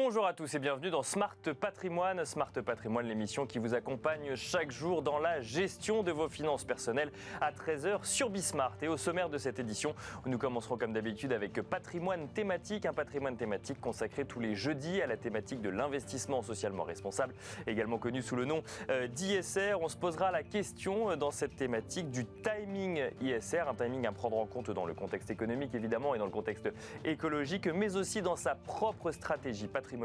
Bonjour à tous et bienvenue dans Smart Patrimoine. Smart Patrimoine, l'émission qui vous accompagne chaque jour dans la gestion de vos finances personnelles à 13h sur Bismart. Et au sommaire de cette édition, nous commencerons comme d'habitude avec patrimoine thématique. Un patrimoine thématique consacré tous les jeudis à la thématique de l'investissement socialement responsable, également connu sous le nom d'ISR. On se posera la question dans cette thématique du timing ISR, un timing à prendre en compte dans le contexte économique évidemment et dans le contexte écologique, mais aussi dans sa propre stratégie patrimoniale.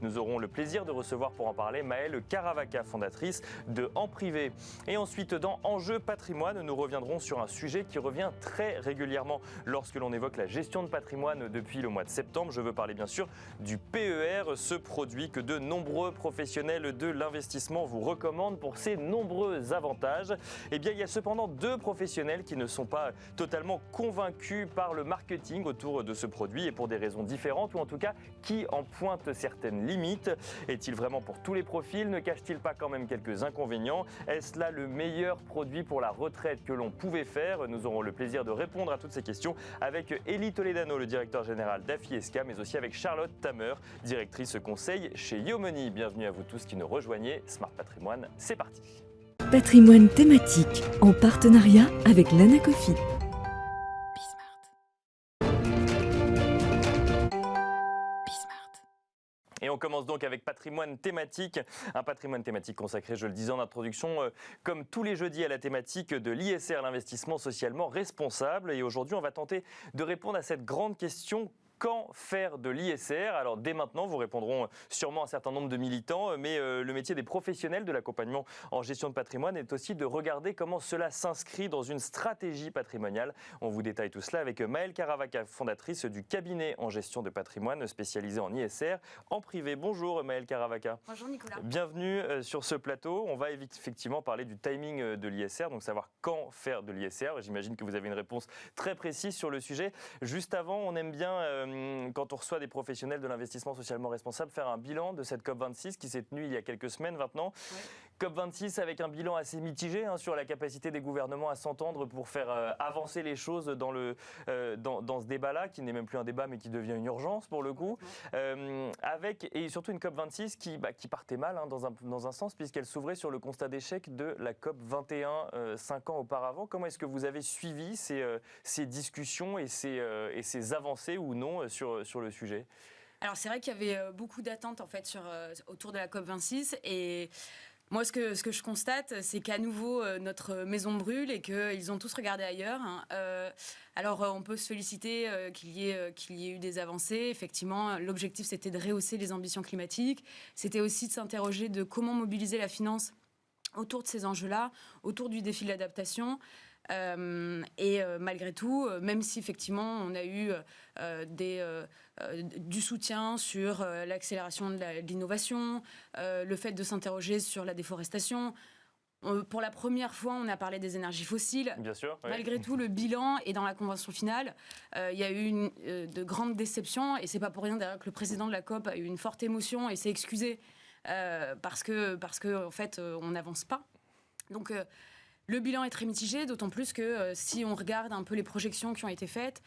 Nous aurons le plaisir de recevoir pour en parler Maëlle Caravaca, fondatrice de En Privé. Et ensuite, dans Enjeux patrimoine, nous reviendrons sur un sujet qui revient très régulièrement lorsque l'on évoque la gestion de patrimoine depuis le mois de septembre. Je veux parler bien sûr du PER, ce produit que de nombreux professionnels de l'investissement vous recommandent pour ses nombreux avantages. Eh bien, il y a cependant deux professionnels qui ne sont pas totalement convaincus par le marketing autour de ce produit et pour des raisons différentes, ou en tout cas qui en pointe certaines limites. Est-il vraiment pour tous les profils? Ne cache-t-il pas quand même quelques inconvénients? Est-ce là le meilleur produit pour la retraite que l'on pouvait faire? Nous aurons le plaisir de répondre à toutes ces questions avec Élie Toledano, le directeur général d'Afiesca, mais aussi avec Charlotte Tamer, directrice conseil chez Yomoni. Bienvenue à vous tous qui nous rejoignez. Smart Patrimoine, c'est parti. Patrimoine thématique en partenariat avec l'Anacofi. Et on commence donc avec patrimoine thématique, un patrimoine thématique consacré, je le disais en introduction, comme tous les jeudis à la thématique de l'ISR, l'investissement socialement responsable. Et aujourd'hui, on va tenter de répondre à cette grande question. Quand faire de l'ISR? Alors dès maintenant, vous répondront sûrement un certain nombre de militants, mais le métier des professionnels de l'accompagnement en gestion de patrimoine est aussi de regarder comment cela s'inscrit dans une stratégie patrimoniale. On vous détaille tout cela avec Maëlle Caravaca, fondatrice du cabinet en gestion de patrimoine spécialisé en ISR En Privé. Bonjour Maëlle Caravaca. Bonjour Nicolas. Bienvenue sur ce plateau. On va effectivement parler du timing de l'ISR, donc savoir quand faire de l'ISR. J'imagine que vous avez une réponse très précise sur le sujet. Juste avant, on aime bien quand on reçoit des professionnels de l'investissement socialement responsable, faire un bilan de cette COP26 qui s'est tenue il y a quelques semaines maintenant. Ouais. COP26 avec un bilan assez mitigé sur la capacité des gouvernements à s'entendre pour faire avancer les choses dans ce débat-là, qui n'est même plus un débat mais qui devient une urgence pour le coup. Avec, et surtout une COP26 qui partait mal dans un sens, puisqu'elle s'ouvrait sur le constat d'échec de la COP21 5 ans auparavant. Comment est-ce que vous avez suivi ces discussions et ces avancées ou non sur le sujet? Alors c'est vrai qu'il y avait beaucoup d'attentes en fait autour de la COP26 et moi ce que je constate c'est qu'à nouveau notre maison brûle et qu'ils ont tous regardé ailleurs. Alors on peut se féliciter qu'il y ait eu des avancées. Effectivement, l'objectif c'était de rehausser les ambitions climatiques. C'était aussi de s'interroger de comment mobiliser la finance autour de ces enjeux-là, autour du défi de l'adaptation. Malgré tout, même si effectivement on a eu du soutien sur l'accélération de l'innovation, le fait de s'interroger sur la déforestation, pour la première fois on a parlé des énergies fossiles. Bien sûr, oui. Malgré tout, le bilan et dans la convention finale, il y a eu de grandes déceptions et c'est pas pour rien d'ailleurs que le président de la COP a eu une forte émotion et s'est excusé parce que en fait on n'avance pas. Donc le bilan est très mitigé, d'autant plus que si on regarde un peu les projections qui ont été faites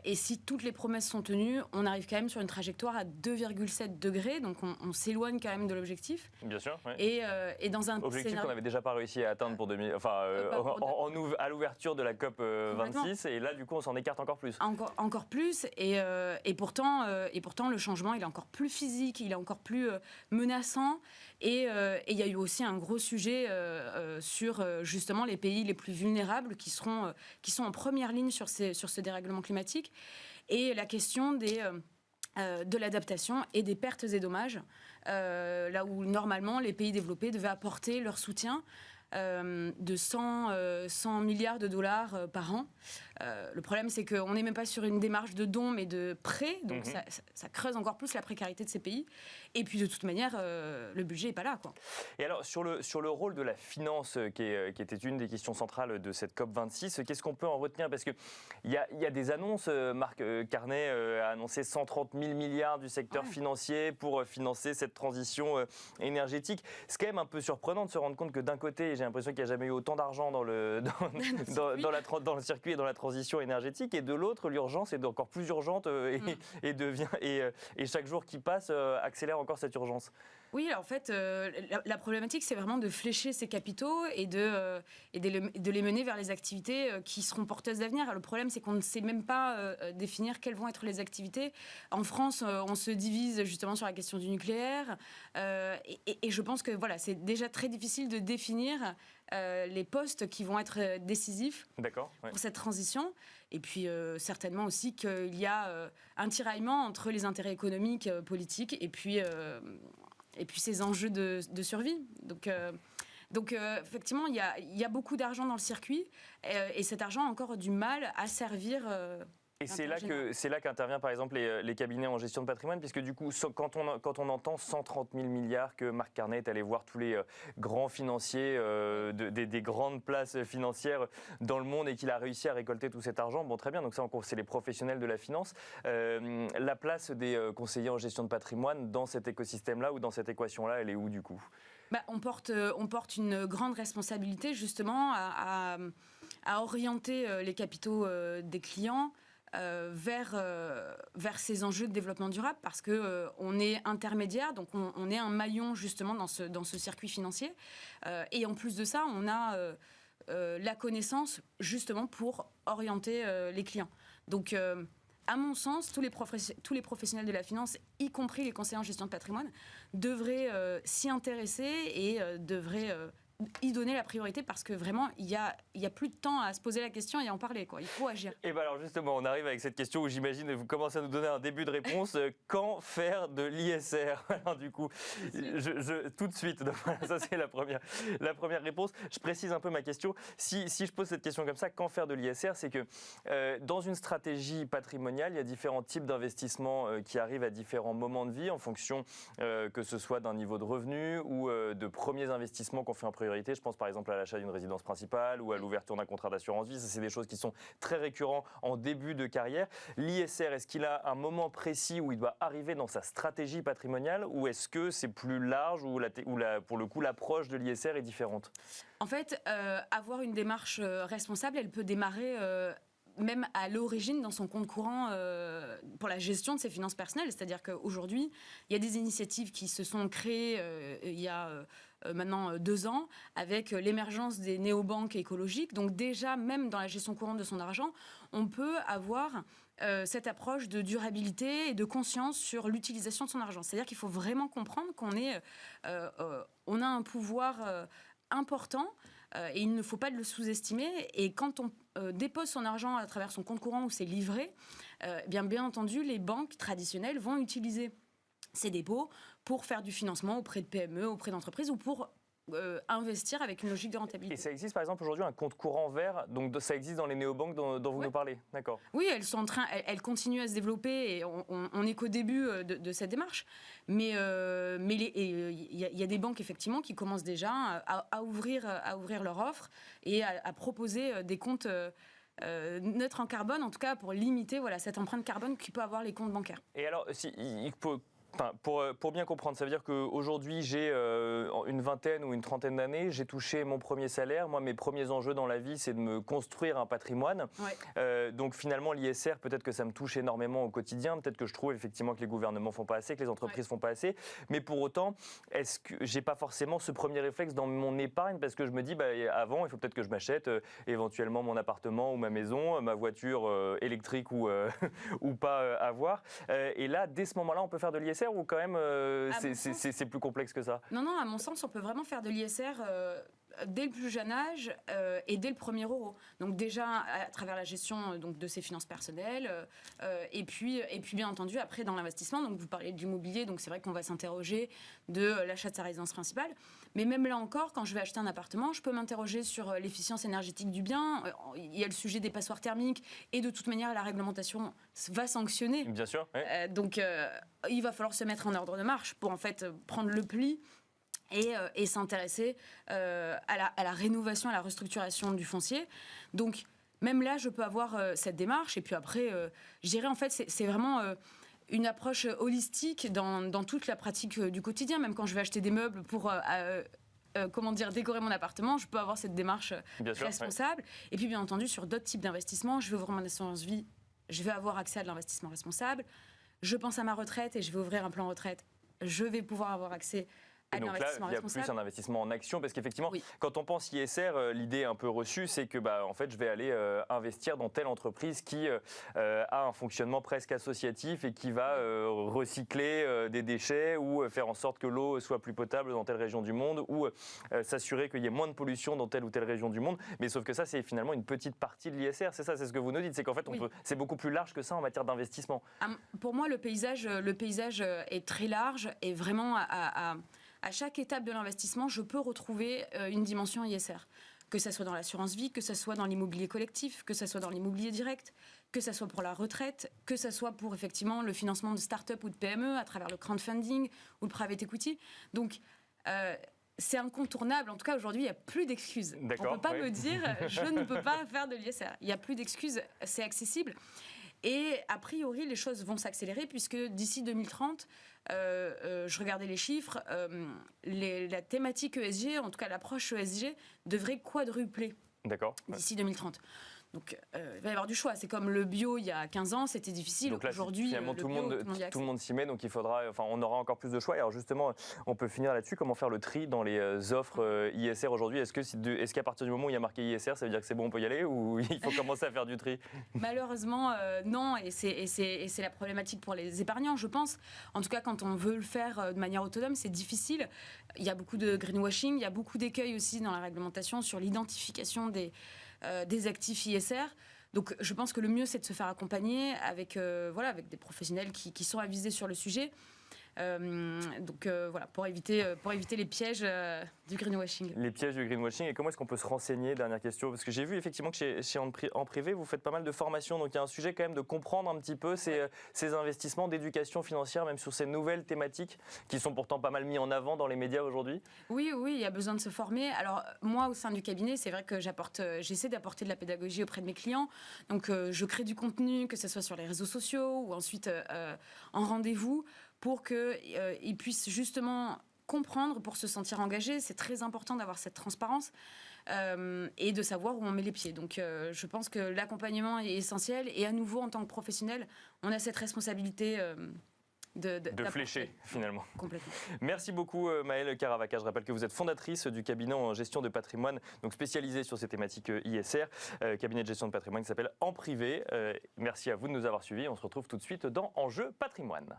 et si toutes les promesses sont tenues, on arrive quand même sur une trajectoire à 2,7 degrés, donc on s'éloigne quand même de l'objectif. Bien sûr. Oui. Et dans un objectif qu'on n'avait déjà pas réussi à atteindre pour à l'ouverture de la COP 26, et là du coup on s'en écarte encore plus. Encore plus, et pourtant le changement il est encore plus physique, il est encore plus menaçant, et il y a eu aussi un gros sujet sur justement les pays les plus vulnérables qui sont en première ligne sur ce dérèglement climatique et la question de l'adaptation et des pertes et dommages, là où normalement les pays développés devaient apporter leur soutien de 100 milliards de dollars par an. Le problème, c'est qu'on n'est même pas sur une démarche de don, mais de prêt. Donc, ça creuse encore plus la précarité de ces pays. Et puis, de toute manière, le budget n'est pas là, quoi. Et alors, sur le rôle de la finance, qui était une des questions centrales de cette COP26, qu'est-ce qu'on peut en retenir? Parce qu'il y a des annonces. Marc Carnet a annoncé 130 000 milliards du secteur financier pour financer cette transition énergétique. C'est quand même un peu surprenant de se rendre compte que d'un côté, j'ai l'impression qu'il n'y a jamais eu autant d'argent dans le circuit et dans la transition énergétique. Et de l'autre, l'urgence est encore plus urgente et chaque jour qui passe accélère encore cette urgence. Oui, alors en fait, la problématique, c'est vraiment de flécher ces capitaux et de les mener vers les activités qui seront porteuses d'avenir. Le problème, c'est qu'on ne sait même pas définir quelles vont être les activités. En France, on se divise justement sur la question du nucléaire. Et je pense que voilà, c'est déjà très difficile de définir les postes qui vont être décisifs pour cette transition. Et puis certainement aussi qu'il y a un tiraillement entre les intérêts économiques, politiques et puis ces enjeux de survie. Donc effectivement, il y a beaucoup d'argent dans le circuit et cet argent a encore du mal à servir. Et c'est là qu'intervient par exemple les cabinets en gestion de patrimoine, puisque du coup, quand on entend 130 000 milliards que Marc Carnet est allé voir tous les grands financiers des grandes places financières dans le monde et qu'il a réussi à récolter tout cet argent, bon très bien, donc ça c'est les professionnels de la finance. La place des conseillers en gestion de patrimoine dans cet écosystème-là ou dans cette équation-là, elle est où du coup ? On porte une grande responsabilité justement à orienter les capitaux des clients vers ces enjeux de développement durable parce qu'on est intermédiaire, donc on est un maillon justement dans ce circuit financier. Et en plus de ça, on a la connaissance justement pour orienter les clients. Donc, à mon sens, tous les professionnels de la finance, y compris les conseillers en gestion de patrimoine, devraient s'y intéresser et devraient y donner la priorité parce que vraiment, il y a plus de temps à se poser la question et à en parler, quoi. Il faut agir. Et bien alors justement, on arrive avec cette question où j'imagine que vous commencez à nous donner un début de réponse. Quand faire de l'ISR ? Alors du coup, tout de suite, donc, voilà, ça c'est la première réponse. Je précise un peu ma question. Si je pose cette question comme ça, quand faire de l'ISR ? C'est que dans une stratégie patrimoniale, il y a différents types d'investissements qui arrivent à différents moments de vie en fonction que ce soit d'un niveau de revenu ou de premiers investissements qu'on fait en priorité. Je pense par exemple à l'achat d'une résidence principale ou à l'ouverture d'un contrat d'assurance vie. Ça, c'est des choses qui sont très récurrentes en début de carrière. L'ISR, est-ce qu'il a un moment précis où il doit arriver dans sa stratégie patrimoniale ou est-ce que c'est plus large ou pour le coup l'approche de l'ISR est différente ? En fait, avoir une démarche responsable, elle peut démarrer même à l'origine dans son compte courant pour la gestion de ses finances personnelles. C'est-à-dire qu'aujourd'hui, il y a des initiatives qui se sont créées il y a maintenant 2 ans avec l'émergence des néobanques écologiques. Donc déjà, même dans la gestion courante de son argent, on peut avoir cette approche de durabilité et de conscience sur l'utilisation de son argent. C'est-à-dire qu'il faut vraiment comprendre qu'on a un pouvoir important et il ne faut pas le sous-estimer. Et quand on dépose son argent à travers son compte courant ou ses livrets, bien entendu, les banques traditionnelles vont utiliser ces dépôts pour faire du financement auprès de PME, auprès d'entreprises ou pour investir avec une logique de rentabilité. Et ça existe par exemple aujourd'hui un compte courant vert, donc ça existe dans les néobanques dont vous nous parlez, d'accord ? Oui, elles continuent à se développer et on n'est qu'au début de cette démarche. Mais il y a des banques effectivement qui commencent déjà à ouvrir leur offre et à proposer des comptes neutres en carbone, en tout cas pour limiter cette empreinte carbone que peut avoir les comptes bancaires. Et alors, pour bien comprendre, ça veut dire qu'aujourd'hui, j'ai une vingtaine ou une trentaine d'années, j'ai touché mon premier salaire. Moi, mes premiers enjeux dans la vie, c'est de me construire un patrimoine. Ouais. Donc finalement, l'ISR, peut-être que ça me touche énormément au quotidien. Peut-être que je trouve effectivement que les gouvernements ne font pas assez, que les entreprises ne font pas assez. Mais pour autant, est-ce que je n'ai pas forcément ce premier réflexe dans mon épargne ? Parce que je me dis, avant, il faut peut-être que je m'achète éventuellement mon appartement ou ma maison, ma voiture électrique ou pas avoir. Et là, dès ce moment-là, on peut faire de l'ISR ou quand même c'est plus complexe que ça ? Non, à mon sens, on peut vraiment faire de l'ISR dès le plus jeune âge et dès le premier euro. Donc déjà à travers la gestion de ses finances personnelles et puis bien entendu après dans l'investissement. Donc vous parlez de l'immobilier, donc c'est vrai qu'on va s'interroger de l'achat de sa résidence principale. Mais même là encore, quand je vais acheter un appartement, je peux m'interroger sur l'efficience énergétique du bien. Il y a le sujet des passoires thermiques et de toute manière la réglementation va sanctionner. Bien sûr. Ouais. Donc il va falloir se mettre en ordre de marche pour en fait prendre le pli et s'intéresser à la rénovation, à la restructuration du foncier. Donc, même là, je peux avoir cette démarche. Et puis après, je dirais, en fait, c'est vraiment une approche holistique dans toute la pratique du quotidien. Même quand je vais acheter des meubles pour décorer mon appartement, je peux avoir cette démarche Bien sûr, responsable. Et puis bien entendu, sur d'autres types d'investissements, je vais ouvrir mon assurance vie, je vais avoir accès à de l'investissement responsable. Je pense à ma retraite et je vais ouvrir un plan retraite. Je vais pouvoir avoir accès à et de donc là, l'investissement il y a responsable. plus un investissement en action, parce qu'effectivement, Oui. quand on pense ISR, l'idée un peu reçue, c'est que en fait, je vais aller investir dans telle entreprise qui a un fonctionnement presque associatif et qui va recycler des déchets ou faire en sorte que l'eau soit plus potable dans telle région du monde ou s'assurer qu'il y ait moins de pollution dans telle ou telle région du monde. Mais sauf que ça, c'est finalement une petite partie de l'ISR. C'est ça, c'est ce que vous nous dites. C'est qu'en fait, c'est beaucoup plus large que ça en matière d'investissement. Pour moi, le paysage est très large et vraiment à chaque étape de l'investissement, je peux retrouver une dimension ISR. Que ce soit dans l'assurance vie, que ce soit dans l'immobilier collectif, que ce soit dans l'immobilier direct, que ce soit pour la retraite, que ce soit pour effectivement le financement de start-up ou de PME à travers le crowdfunding ou le private equity. Donc, c'est incontournable. En tout cas, aujourd'hui, il n'y a plus d'excuses. On ne peut pas me dire « je ne peux pas faire de l'ISR ». Il n'y a plus d'excuses, c'est accessible. Et a priori, les choses vont s'accélérer puisque d'ici 2030, je regardais les chiffres, la thématique ESG, en tout cas l'approche ESG, devrait quadrupler d'ici 2030. Donc, il va y avoir du choix. C'est comme le bio il y a 15 ans, c'était difficile. Donc là, aujourd'hui, finalement, tout le monde s'y met, donc on aura encore plus de choix. Et alors justement, on peut finir là-dessus. Comment faire le tri dans les offres ISR aujourd'hui ? Est-ce qu'à partir du moment où il y a marqué ISR, ça veut dire que c'est bon, on peut y aller, ou il faut commencer à faire du tri ? Malheureusement, non. Et c'est la problématique pour les épargnants, je pense. En tout cas, quand on veut le faire de manière autonome, c'est difficile. Il y a beaucoup de greenwashing, il y a beaucoup d'écueils aussi dans la réglementation sur l'identification des actifs ISR. Donc je pense que le mieux, c'est de se faire accompagner avec des professionnels qui sont avisés sur le sujet. Pour éviter les pièges du greenwashing. Les pièges du greenwashing. Et comment est-ce qu'on peut se renseigner ? Dernière question, parce que j'ai vu effectivement que chez En Privé, vous faites pas mal de formations. Donc il y a un sujet quand même de comprendre un petit peu ces investissements d'éducation financière, même sur ces nouvelles thématiques qui sont pourtant pas mal mis en avant dans les médias aujourd'hui. Oui, il y a besoin de se former. Alors moi, au sein du cabinet, c'est vrai que j'essaie d'apporter de la pédagogie auprès de mes clients. Donc je crée du contenu, que ce soit sur les réseaux sociaux ou ensuite en rendez-vous, pour qu'ils puissent justement comprendre, pour se sentir engagés. C'est très important d'avoir cette transparence et de savoir où on met les pieds. Donc je pense que l'accompagnement est essentiel. Et à nouveau, en tant que professionnel, on a cette responsabilité de flécher, finalement. Complètement. Merci beaucoup, Maëlle Caravaca. Je rappelle que vous êtes fondatrice du cabinet en gestion de patrimoine, donc spécialisé sur ces thématiques ISR, cabinet de gestion de patrimoine qui s'appelle En Privé. Merci à vous de nous avoir suivis. On se retrouve tout de suite dans Enjeu Patrimoine.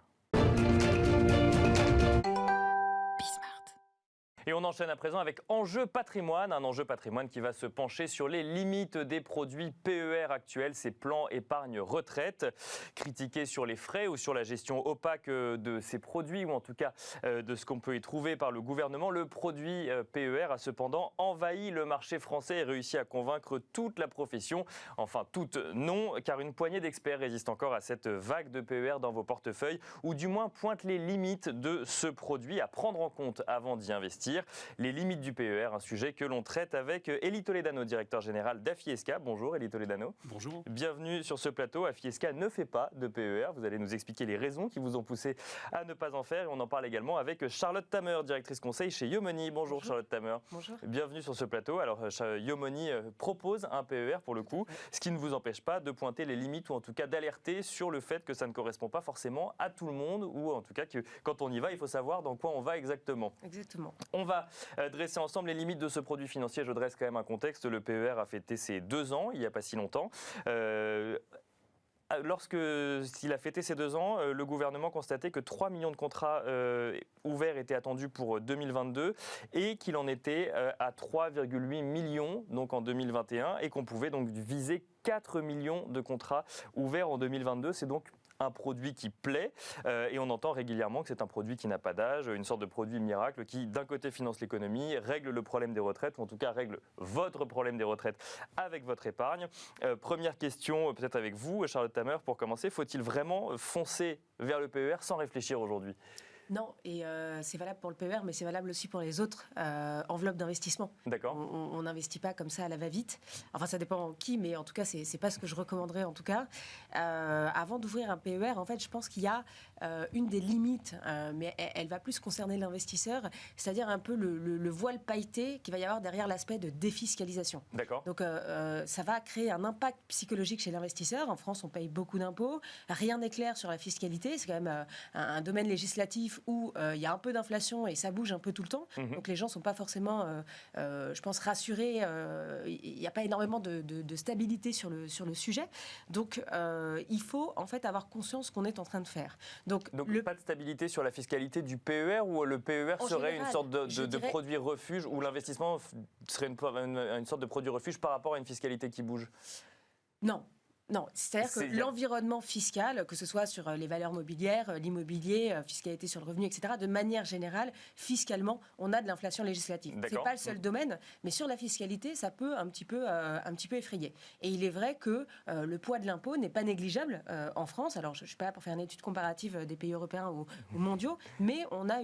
Et on enchaîne à présent avec Enjeu Patrimoine, un enjeu patrimoine qui va se pencher sur les limites des produits PER actuels, ces plans épargne retraite, critiquer sur les frais ou sur la gestion opaque de ces produits, ou en tout cas de ce qu'on peut y trouver par le gouvernement. Le produit PER a cependant envahi le marché français et réussi à convaincre toute la profession. Enfin, toute non, car une poignée d'experts résiste encore à cette vague de PER dans vos portefeuilles, ou du moins pointe les limites de ce produit à prendre en compte avant d'y investir. Les limites du PER, un sujet que l'on traite avec Elie Toledano, directeur général d'Afiesca. Bonjour Elie Toledano. Bonjour. Bienvenue sur ce plateau. Afiesca ne fait pas de PER. Vous allez nous expliquer les raisons qui vous ont poussé à ne pas en faire. Et on en parle également avec Charlotte Tamer, directrice conseil chez Yomoni. Bonjour Charlotte Tamer. Bonjour. Bienvenue sur ce plateau. Alors Yomoni propose un PER pour le coup, ce qui ne vous empêche pas de pointer les limites ou en tout cas d'alerter sur le fait que ça ne correspond pas forcément à tout le monde, ou en tout cas que quand on y va, il faut savoir dans quoi on va exactement. Exactement. On va dresser ensemble les limites de ce produit financier. Je dresse quand même un contexte. Le PER a fêté ses 2 ans, il n'y a pas si longtemps. Lorsqu'il a fêté ses 2 ans, le gouvernement constatait que 3 millions de contrats ouverts étaient attendus pour 2022 et qu'il en était à 3,8 millions donc en 2021 et qu'on pouvait donc viser 4 millions de contrats ouverts en 2022. C'est donc un produit qui plaît et on entend régulièrement que c'est un produit qui n'a pas d'âge, une sorte de produit miracle qui d'un côté finance l'économie, règle le problème des retraites ou en tout cas règle votre problème des retraites avec votre épargne. Première question peut-être avec vous Charlotte Tamer pour commencer, faut-il vraiment foncer vers le PER sans réfléchir aujourd'hui ? Non, et c'est valable pour le PER, mais c'est valable aussi pour les autres enveloppes d'investissement. D'accord. On n'investit pas comme ça à la va-vite. Enfin, ça dépend qui, mais en tout cas, c'est pas ce que je recommanderais en tout cas. Avant d'ouvrir un PER, en fait, je pense qu'il y a une des limites, mais elle va plus concerner l'investisseur, c'est-à-dire un peu le voile pailleté qu'il va y avoir derrière l'aspect de défiscalisation. D'accord. Donc, ça va créer un impact psychologique chez l'investisseur. En France, on paye beaucoup d'impôts. Rien n'est clair sur la fiscalité. C'est quand même un domaine législatif où il y a un peu d'inflation et ça bouge un peu tout le temps. Donc, les gens ne sont pas forcément, je pense, rassurés. Il n'y a pas énormément de stabilité sur le sujet. Donc, il faut en fait avoir conscience qu'on est en train de faire. Donc pas de stabilité sur la fiscalité du PER, ou le PER serait une sorte de produit refuge, ou l'investissement serait une sorte de produit refuge par rapport à une fiscalité qui bouge? Non, c'est-à-dire que l'environnement fiscal, que ce soit sur les valeurs mobilières, l'immobilier, fiscalité sur le revenu, etc., de manière générale, fiscalement, on a de l'inflation législative. Ce n'est pas le seul domaine, mais sur la fiscalité, ça peut un petit peu effrayer. Et il est vrai que le poids de l'impôt n'est pas négligeable en France. Alors, je ne suis pas là pour faire une étude comparative des pays européens ou mondiaux, mais on a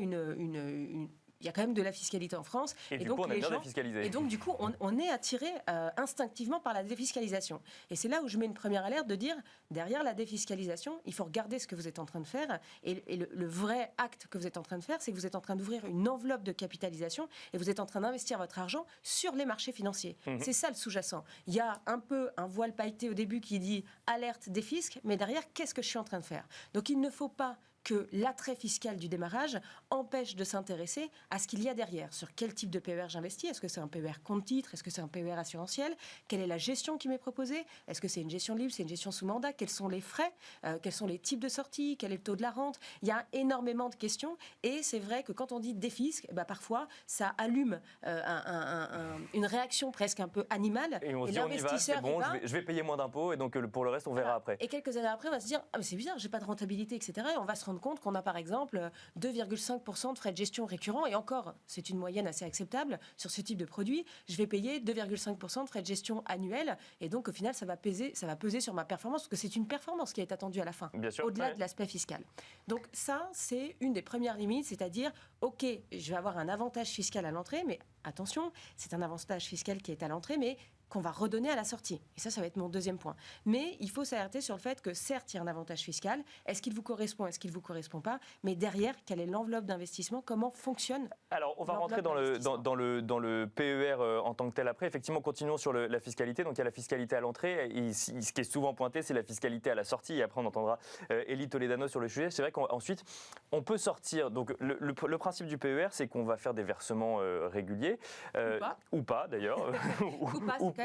il y a quand même de la fiscalité en France. Et du coup, on aime bien défiscaliser. Et donc, du coup, on est attiré instinctivement par la défiscalisation. Et c'est là où je mets une première alerte de dire, derrière la défiscalisation, il faut regarder ce que vous êtes en train de faire. Et le vrai acte que vous êtes en train de faire, c'est que vous êtes en train d'ouvrir une enveloppe de capitalisation et vous êtes en train d'investir votre argent sur les marchés financiers. C'est ça le sous-jacent. Il y a un peu un voile pailleté au début qui dit alerte défisque, mais derrière, qu'est-ce que je suis en train de faire? Donc, il ne faut pas que l'attrait fiscal du démarrage empêche de s'intéresser à ce qu'il y a derrière. Sur quel type de PER j'investis? Est-ce que c'est un PER compte-titre? Est-ce que c'est un PER assurantiel? Quelle est la gestion qui m'est proposée? Est-ce que c'est une gestion libre? C'est une gestion sous mandat? Quels sont les frais? Quels sont les types de sortie? Quel est le taux de la rente? Il y a énormément de questions et c'est vrai que quand on dit défisque, parfois ça allume une réaction presque un peu animale. Et on se dit, on y va, c'est bon, je vais payer moins d'impôts et donc pour le reste, on verra après. Et quelques années après, on va se dire, mais c'est bizarre, j'ai pas de rentabilité, etc. Et on va se rendre compte qu'on a par exemple 2,5% de frais de gestion récurrents, et encore, c'est une moyenne assez acceptable sur ce type de produit. Je vais payer 2,5% de frais de gestion annuels, et donc au final, ça va peser sur ma performance, parce que c'est une performance qui est attendue à la fin, au-delà de l'aspect fiscal. Donc ça, c'est une des premières limites, c'est-à-dire, ok, je vais avoir un avantage fiscal à l'entrée, mais attention, c'est un avantage fiscal qui est à l'entrée, mais qu'on va redonner à la sortie. Et ça va être mon deuxième point. Mais il faut s'alerter sur le fait que certes, il y a un avantage fiscal. Est-ce qu'il vous correspond? Est-ce qu'il ne vous correspond pas? Mais derrière, quelle est l'enveloppe d'investissement? Comment fonctionne? Alors, on va rentrer dans le PER en tant que tel après. Effectivement, continuons sur la fiscalité. Donc, il y a la fiscalité à l'entrée. Et ce qui est souvent pointé, c'est la fiscalité à la sortie. Et après, on entendra Élie Toledano sur le sujet. C'est vrai qu'ensuite, on peut sortir. Donc, le principe du PER, c'est qu'on va faire des versements réguliers. Ou pas, d'ailleurs.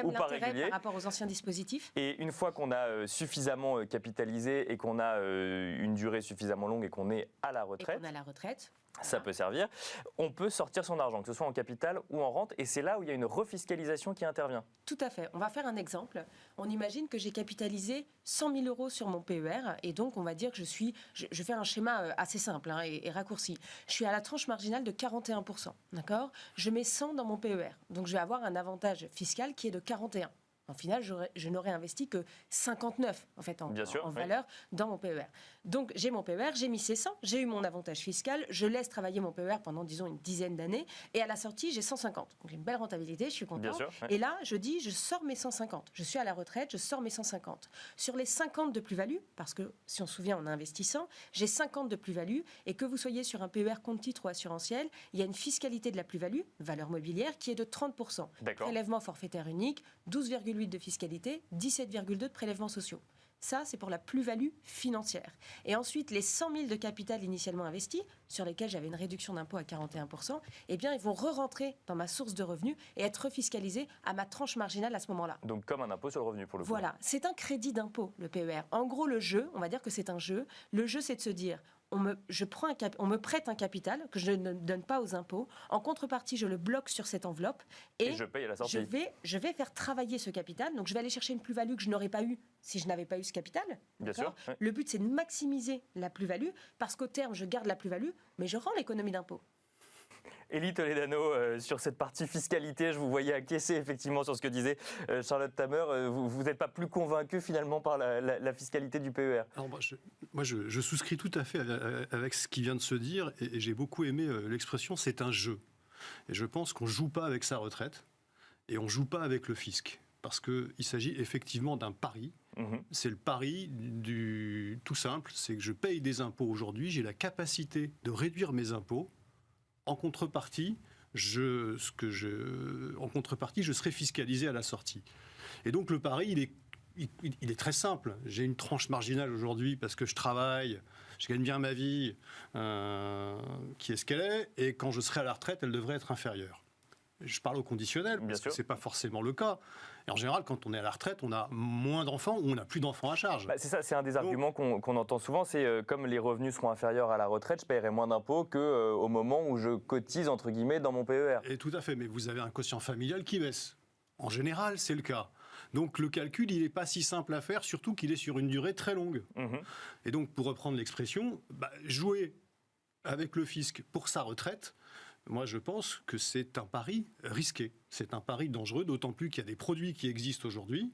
Ou pas régulier par rapport aux anciens dispositifs. Et une fois qu'on a suffisamment capitalisé et qu'on a une durée suffisamment longue et qu'on est à la retraite, ça peut servir, on peut sortir son argent, que ce soit en capital ou en rente, et c'est là où il y a une refiscalisation qui intervient. Tout à fait. On va faire un exemple. On imagine que j'ai capitalisé 100 000 euros sur mon PER, et donc on va dire que je fais un schéma assez simple et raccourci. Je suis à la tranche marginale de 41%, d'accord? Je mets 100 dans mon PER, donc je vais avoir un avantage fiscal qui est de 41. En final, je n'aurais investi que 59 en fait, en valeur dans mon PER. Donc j'ai mon PER, j'ai mis ces 100, j'ai eu mon avantage fiscal, je laisse travailler mon PER pendant, disons, une dizaine d'années, et à la sortie, j'ai 150. Donc j'ai une belle rentabilité, je suis content. Et là, je dis, je sors mes 150. Je suis à la retraite, je sors mes 150. Sur les 50 de plus-value, parce que si on se souvient, en investissant, j'ai 50 de plus-value, et que vous soyez sur un PER compte-titre ou assurantiel, il y a une fiscalité de la plus-value, valeur mobilière, qui est de 30%. Prélèvement forfaitaire unique, 12,8% de fiscalité, 17,2% de prélèvements sociaux. Ça, c'est pour la plus-value financière. Et ensuite, les 100 000 de capital initialement investis, sur lesquels j'avais une réduction d'impôt à 41%, eh bien, ils vont re-rentrer dans ma source de revenus et être refiscalisés à ma tranche marginale à ce moment-là. Donc, comme un impôt sur le revenu, pour le coup. Voilà, c'est un crédit d'impôt, le PER. En gros, le jeu, on va dire que c'est un jeu. Le jeu, c'est de se dire, on me prête un capital que je ne donne pas aux impôts. En contrepartie, je le bloque sur cette enveloppe et je paye à la sortie. Je vais faire travailler ce capital. Donc, je vais aller chercher une plus-value que je n'aurais pas eue si je n'avais pas eu ce capital. Bien sûr. Ouais. Le but, c'est de maximiser la plus-value parce qu'au terme, je garde la plus-value, mais je rends l'économie d'impôt. Élie Toledano, sur cette partie fiscalité, je vous voyais acquiescer effectivement sur ce que disait Charlotte Tamer. Vous n'êtes pas plus convaincu finalement par la fiscalité du PER? Alors, moi, je souscris tout à fait avec ce qui vient de se dire et j'ai beaucoup aimé l'expression « c'est un jeu ». Et je pense qu'on ne joue pas avec sa retraite et on ne joue pas avec le fisc. Parce qu'il s'agit effectivement d'un pari. C'est le pari tout simple, c'est que je paye des impôts aujourd'hui, j'ai la capacité de réduire mes impôts. En contrepartie, je serai fiscalisé à la sortie. Et donc le pari, il est très simple. J'ai une tranche marginale aujourd'hui parce que je travaille, je gagne bien ma vie, qui est ce qu'elle est, et quand je serai à la retraite, elle devrait être inférieure. Je parle au conditionnel, parce que ce n'est pas forcément le cas. Et en général, quand on est à la retraite, on a moins d'enfants ou on n'a plus d'enfants à charge. C'est ça, c'est un des arguments qu'on entend souvent, c'est comme les revenus seront inférieurs à la retraite, je paierai moins d'impôts qu'au moment où je cotise, entre guillemets, dans mon PER. Et tout à fait, mais vous avez un quotient familial qui baisse. En général, c'est le cas. Donc le calcul, il n'est pas si simple à faire, surtout qu'il est sur une durée très longue. Et donc, pour reprendre l'expression, jouer avec le fisc pour sa retraite, moi, je pense que c'est un pari risqué. C'est un pari dangereux, d'autant plus qu'il y a des produits qui existent aujourd'hui,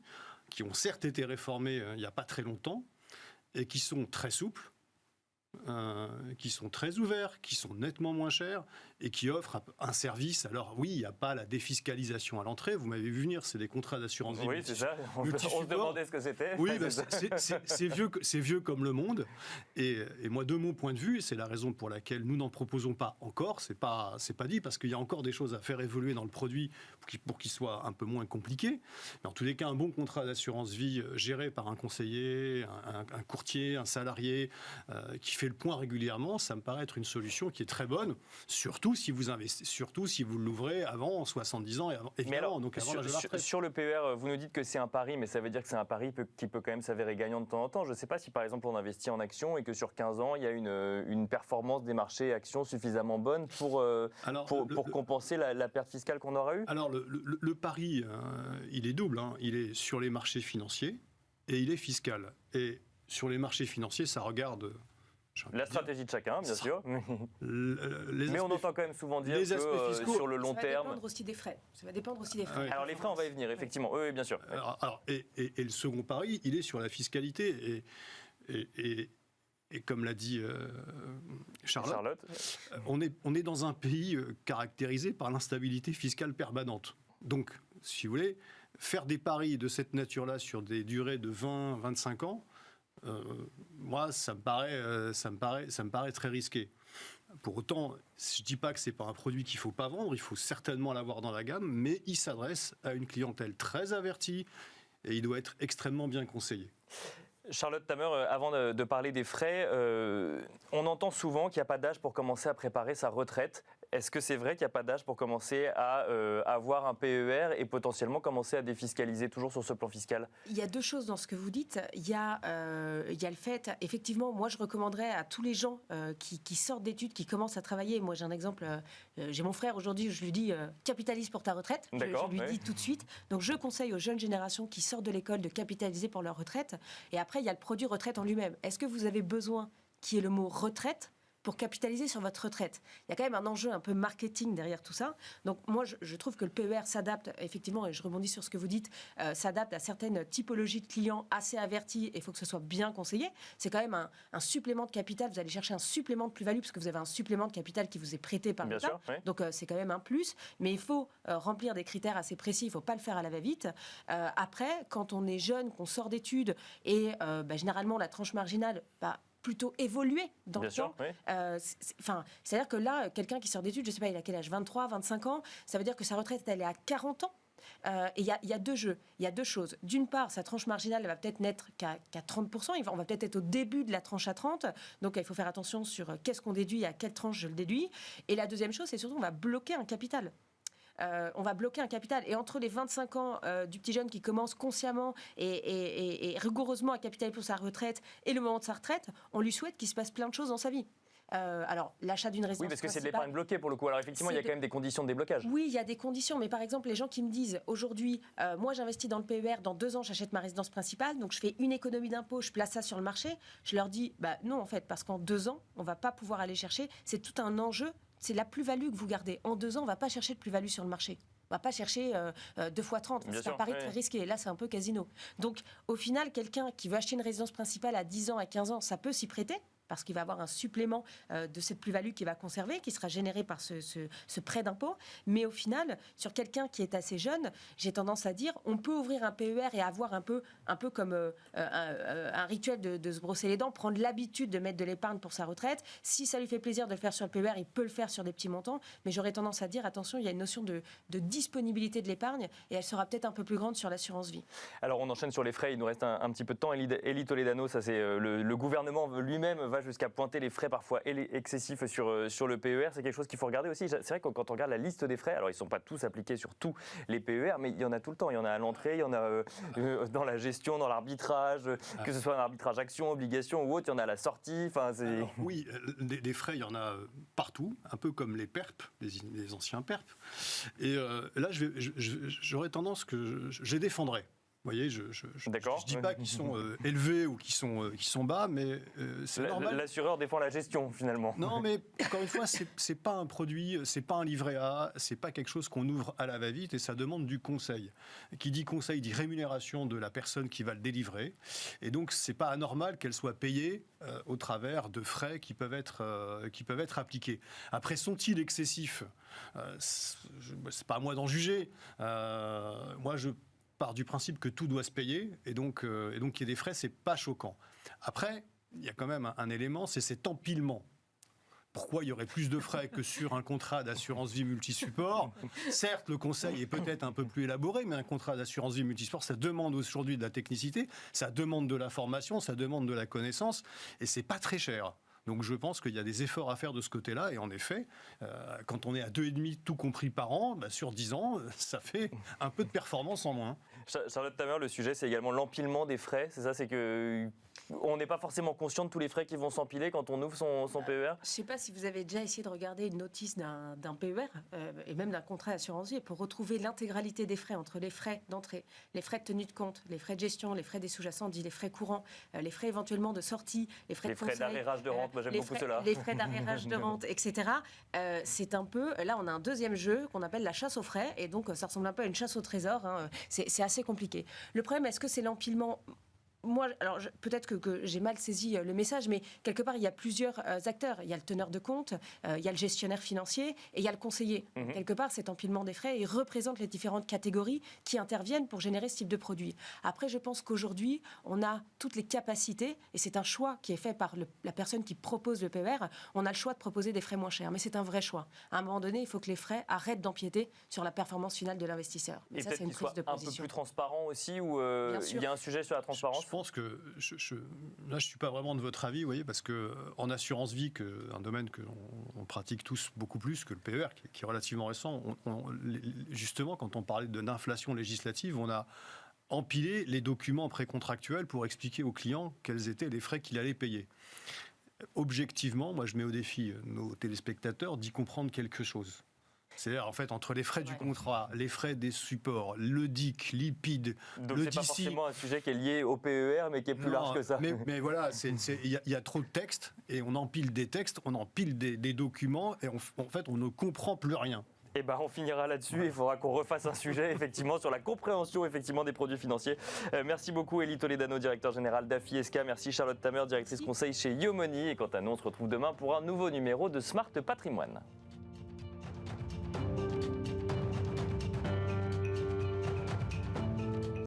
qui ont certes été réformés il n'y a pas très longtemps, et qui sont très souples, qui sont très ouverts, qui sont nettement moins chers, et qui offrent un service. Alors oui, il n'y a pas la défiscalisation à l'entrée, vous m'avez vu venir, c'est des contrats d'assurance vie. Oui, c'est ça, on se demandait ce que c'était. Oui, c'est vieux comme le monde, et moi, de mon point de vue, et c'est la raison pour laquelle nous n'en proposons pas encore, c'est pas dit, parce qu'il y a encore des choses à faire évoluer dans le produit pour qu'il soit un peu moins compliqué, mais en tous les cas, un bon contrat d'assurance vie géré par un conseiller, un courtier, un salarié, qui fait le point régulièrement, ça me paraît être une solution qui est très bonne, surtout si vous l'ouvrez avant 70 ans et avant, évidemment, alors, donc avant l'âge de la retraite. Sur le PER, vous nous dites que c'est un pari, mais ça veut dire que c'est un pari qui peut quand même s'avérer gagnant de temps en temps. Je ne sais pas si par exemple on investit en actions et que sur 15 ans, il y a une performance des marchés actions suffisamment bonne pour compenser la perte fiscale qu'on aura eue. Alors le pari, il est double, il est sur les marchés financiers et il est fiscal. Et sur les marchés financiers, ça regarde... La stratégie de chacun, bien sûr. Mais on entend quand même souvent dire que sur le long terme... Ça va dépendre aussi des frais. Alors les frais, on va y venir, effectivement. Oui, bien sûr. Et le second pari, il est sur la fiscalité. Et comme l'a dit Charlotte, on est dans un pays caractérisé par l'instabilité fiscale permanente. Donc, si vous voulez, faire des paris de cette nature-là sur des durées de 20-25 ans, moi, ça me paraît très risqué. Pour autant, je ne dis pas que ce n'est pas un produit qu'il ne faut pas vendre, il faut certainement l'avoir dans la gamme, mais il s'adresse à une clientèle très avertie et il doit être extrêmement bien conseillé. Charlotte Tamer, avant de parler des frais, on entend souvent qu'il n'y a pas d'âge pour commencer à préparer sa retraite. Est-ce que c'est vrai qu'il n'y a pas d'âge pour commencer à avoir un PER et potentiellement commencer à défiscaliser toujours sur ce plan fiscal? Il y a deux choses dans ce que vous dites. Il y a le fait, effectivement, moi je recommanderais à tous les gens qui sortent d'études, qui commencent à travailler. Moi j'ai un exemple, j'ai mon frère aujourd'hui, je lui dis capitalise pour ta retraite. Je lui dis tout de suite. Donc je conseille aux jeunes générations qui sortent de l'école de capitaliser pour leur retraite. Et après il y a le produit retraite en lui-même. Est-ce que vous avez besoin qu'il y ait le mot retraite pour capitaliser sur votre retraite? Il y a quand même un enjeu un peu marketing derrière tout ça. Donc moi, je trouve que le PER s'adapte, effectivement, et je rebondis sur ce que vous dites, s'adapte à certaines typologies de clients assez avertis, et il faut que ce soit bien conseillé. C'est quand même un supplément de capital. Vous allez chercher un supplément de plus-value, parce que vous avez un supplément de capital qui vous est prêté par l'État. Oui. Donc c'est quand même un plus. Mais il faut remplir des critères assez précis. Il ne faut pas le faire à la va-vite. Après, quand on est jeune, qu'on sort d'études, et généralement, la tranche marginale... plutôt évoluer dans le temps. Oui. C'est-à-dire que là, quelqu'un qui sort d'études, je ne sais pas, il a quel âge, 23, 25 ans, ça veut dire que sa retraite, elle est à 40 ans. Et il y a deux jeux, il y a deux choses. D'une part, sa tranche marginale, elle va peut-être n'être qu'à 30%, on va peut-être être au début de la tranche à 30, donc il faut faire attention sur qu'est-ce qu'on déduit, à quelle tranche je le déduis. Et la deuxième chose, c'est surtout on va bloquer un capital. On va bloquer un capital. Et entre les 25 ans du petit jeune qui commence consciemment et rigoureusement à capitaliser pour sa retraite et le moment de sa retraite, on lui souhaite qu'il se passe plein de choses dans sa vie. Alors, l'achat d'une résidence. Oui, parce que c'est de l'épargne bloquée pour le coup. Alors, effectivement, il y a quand même des conditions de déblocage. Oui, il y a des conditions. Mais par exemple, les gens qui me disent aujourd'hui, moi, j'investis dans le PER, dans 2 ans, j'achète ma résidence principale, donc je fais une économie d'impôt, je place ça sur le marché. Je leur dis, non, en fait, parce qu'en 2 ans, on ne va pas pouvoir aller chercher. C'est tout un enjeu c'est la plus-value que vous gardez. En 2 ans, on ne va pas chercher de plus-value sur le marché. On ne va pas chercher 2 fois 30. Bien C'est sûr, un pari ouais. très risqué. Là, c'est un peu casino. Donc, au final, quelqu'un qui veut acheter une résidence principale à 10 ans, à 15 ans, ça peut s'y prêter, parce qu'il va avoir un supplément de cette plus-value qu'il va conserver, qui sera généré par ce prêt d'impôt. Mais au final, sur quelqu'un qui est assez jeune, j'ai tendance à dire, on peut ouvrir un PER et avoir un peu comme un rituel de se brosser les dents, prendre l'habitude de mettre de l'épargne pour sa retraite. Si ça lui fait plaisir de le faire sur le PER, il peut le faire sur des petits montants. Mais j'aurais tendance à dire, attention, il y a une notion de disponibilité de l'épargne et elle sera peut-être un peu plus grande sur l'assurance vie. Alors on enchaîne sur les frais, il nous reste un petit peu de temps. Élie Toledano, ça c'est le gouvernement lui-même va jusqu'à pointer les frais parfois excessifs sur le PER. C'est quelque chose qu'il faut regarder aussi. C'est vrai que quand on regarde la liste des frais, alors ils ne sont pas tous appliqués sur tous les PER, mais il y en a tout le temps. Il y en a à l'entrée, il y en a dans la gestion, dans l'arbitrage, que ce soit un arbitrage action, obligation ou autre, il y en a à la sortie. Enfin, Alors, oui, des frais, il y en a partout, un peu comme les PERP, les anciens PERP. Et là, j'aurais tendance que je les défendrais. Vous voyez, je ne dis pas qu'ils sont élevés ou qu'ils sont bas, mais c'est normal. L'assureur défend la gestion, finalement. Non, mais encore une fois, c'est pas un produit, c'est pas un livret A, c'est pas quelque chose qu'on ouvre à la va-vite et ça demande du conseil. Qui dit conseil dit rémunération de la personne qui va le délivrer. Et donc, c'est pas anormal qu'elle soit payée au travers de frais qui peuvent être appliqués. Après, sont-ils excessifs ? C'est pas à moi d'en juger. Moi, je part du principe que tout doit se payer et donc qu'il y ait des frais, c'est pas choquant. Après, il y a quand même un élément, c'est cet empilement. Pourquoi il y aurait plus de frais que sur un contrat d'assurance vie multisupport ? Certes, le conseil est peut-être un peu plus élaboré, mais un contrat d'assurance vie multisupport, ça demande aujourd'hui de la technicité, ça demande de la formation, ça demande de la connaissance, et c'est pas très cher. Donc je pense qu'il y a des efforts à faire de ce côté-là. Et en effet, quand on est à 2,5 tout compris par an, sur 10 ans, ça fait un peu de performance en moins. Charlotte Tamer, le sujet, c'est également l'empilement des frais. C'est ça, c'est qu'on n'est pas forcément conscient de tous les frais qui vont s'empiler quand on ouvre son PER. Je ne sais pas si vous avez déjà essayé de regarder une notice d'un PER et même d'un contrat d'assurance vie pour retrouver l'intégralité des frais entre les frais d'entrée, les frais de tenue de compte, les frais de gestion, les frais des sous-jacents, dit les frais courants, les frais éventuellement de sortie, les frais de conseil, d'arrérage de rente, moi j'aime beaucoup cela. Les frais d'arrérage de rente, etc. C'est un peu, là on a un deuxième jeu qu'on appelle la chasse aux frais et donc ça ressemble un peu à une chasse au trésor. C'est assez compliqué. Le problème, est-ce que c'est l'empilement ? Moi, alors peut-être que j'ai mal saisi le message, mais quelque part, il y a plusieurs acteurs. Il y a le teneur de compte, il y a le gestionnaire financier et il y a le conseiller. Quelque part, cet empilement des frais, il représente les différentes catégories qui interviennent pour générer ce type de produit. Après, je pense qu'aujourd'hui, on a toutes les capacités, et c'est un choix qui est fait par la personne qui propose le PER, on a le choix de proposer des frais moins chers, mais c'est un vrai choix. À un moment donné, il faut que les frais arrêtent d'empiéter sur la performance finale de l'investisseur. Et ça, peut-être c'est une qu'ils soient prise de un peu position. plus transparents aussi, où il y a un sujet sur la transparence. Je pense que là, je ne suis pas vraiment de votre avis, vous voyez, parce qu'en assurance vie, un domaine qu'on pratique tous beaucoup plus que le PER, qui est relativement récent, justement, quand on parlait d'inflation législative, on a empilé les documents précontractuels pour expliquer aux clients quels étaient les frais qu'il allait payer. Objectivement, moi, je mets au défi nos téléspectateurs d'y comprendre quelque chose. C'est-à-dire, en fait, entre les frais du contrat, les frais des supports, le DIC, l'IPID, donc le c'est pas DC... forcément un sujet qui est lié au PER, mais qui est plus large que ça. Mais voilà, il y a trop de textes, et on empile des textes, on empile des documents, et en fait, on ne comprend plus rien. Eh ben, on finira là-dessus. Il faudra qu'on refasse un sujet effectivement sur la compréhension effectivement des produits financiers. Merci beaucoup Élie Toledano, directeur général d'AFI SK. Merci Charlotte Tamer, directrice conseil chez Yomoni. Et quant à nous, on se retrouve demain pour un nouveau numéro de Smart Patrimoine.